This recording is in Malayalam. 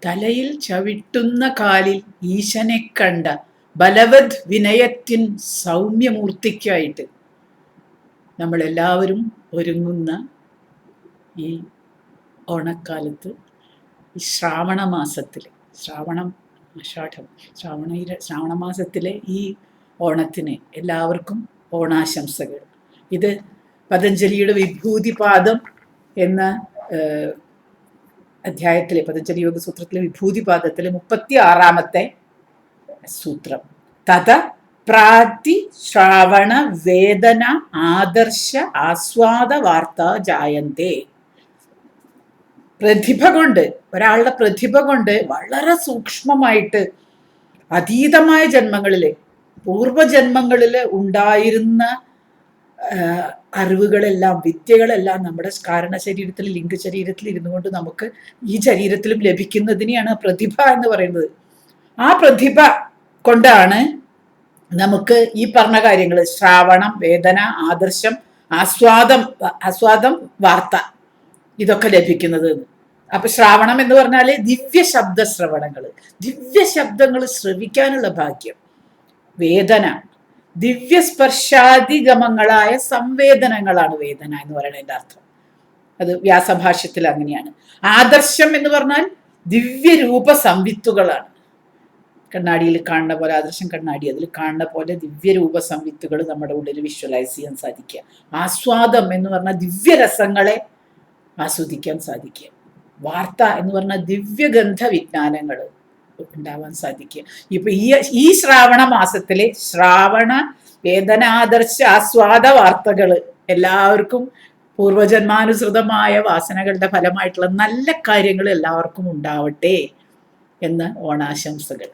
തലയിൽ ചവിട്ടുന്ന കാലിൽ ഈശനെ കണ്ട ബലവത് വിനയത്തിൻ സൗമ്യമൂർത്തിക്കായിട്ട് നമ്മളെല്ലാവരും ഒരുങ്ങുന്ന ഈ ഓണക്കാലത്ത്, ഈ ശ്രാവണ മാസത്തിൽ, ശ്രാവണ മാസത്തിലെ ഈ ഓണത്തിന് എല്ലാവർക്കും ഓണാശംസകൾ. ഇത് പതഞ്ജലിയുടെ വിഭൂതിപാദം എന്ന അധ്യായത്തിലെ, പതഞ്ജലി യോഗ സൂത്രത്തിലെ വിഭൂതിപാദത്തിലെ 36-ാമത്തെ സൂത്രം. തഥ പ്രാതി ശ്രാവണ വേദന ആദർശ ആസ്വാദ വാർത്ത ജായന്തേ. പ്രതിഭ കൊണ്ട്, ഒരാളുടെ പ്രതിഭ കൊണ്ട് വളരെ സൂക്ഷ്മമായിട്ട് അതീതമായ ജന്മങ്ങളില്, പൂർവജന്മങ്ങളിൽ ഉണ്ടായിരുന്ന അറിവുകളെല്ലാം, വിദ്യകളെല്ലാം നമ്മുടെ കാരണ ശരീരത്തിൽ, ലിംഗ ശരീരത്തിൽ ഇരുന്നു കൊണ്ട് നമുക്ക് ഈ ശരീരത്തിലും ലഭിക്കുന്നതിനെയാണ് പ്രതിഭ എന്ന് പറയുന്നത്. ആ പ്രതിഭ കൊണ്ടാണ് നമുക്ക് ഈ പറഞ്ഞ കാര്യങ്ങൾ, ശ്രാവണം, വേദന, ആദർശം, ആസ്വാദം, വാർത്ത, ഇതൊക്കെ ലഭിക്കുന്നത്. അപ്പൊ ശ്രാവണം എന്ന് പറഞ്ഞാല് ദിവ്യ ശബ്ദ ശ്രവണങ്ങൾ, ദിവ്യ ശബ്ദങ്ങൾ ശ്രവിക്കാനുള്ള ഭാഗ്യം. വേദന, ദിവ്യസ്പർശാദിഗമങ്ങളായ സംവേദനങ്ങളാണ് വേദന എന്ന് പറയുന്നതിന്റെ അർത്ഥം. അത് വ്യാസഭാഷ്യത്തിൽ അങ്ങനെയാണ്. ആദർശം എന്ന് പറഞ്ഞാൽ ദിവ്യരൂപ സംവിത്തുകളാണ്. കണ്ണാടിയിൽ കാണുന്ന പോലെ, ആദർശം കണ്ണാടി, അതിൽ കാണുന്ന പോലെ ദിവ്യരൂപ സംവിത്തുകൾ നമ്മുടെ ഉള്ളിൽ വിഷ്വലൈസ് ചെയ്യാൻ സാധിക്കുക. ആസ്വാദം എന്ന് പറഞ്ഞാൽ ദിവ്യരസങ്ങളെ ആസ്വദിക്കാൻ സാധിക്കുക. വാർത്ത എന്ന് പറഞ്ഞാൽ ദിവ്യഗന്ധ വിജ്ഞാനങ്ങൾ ഉണ്ടാവാൻ സാധിക്കുക. ഇപ്പൊ ഈ ശ്രാവണ മാസത്തിലെ ശ്രാവണ വേദനാദർശ ആസ്വാദ വാർത്തകൾ എല്ലാവർക്കും പൂർവജന്മാനുസൃതമായ വാസനകളുടെ ഫലമായിട്ടുള്ള നല്ല കാര്യങ്ങൾ എല്ലാവർക്കും ഉണ്ടാവട്ടെ എന്ന് ഓണാശംസകൾ.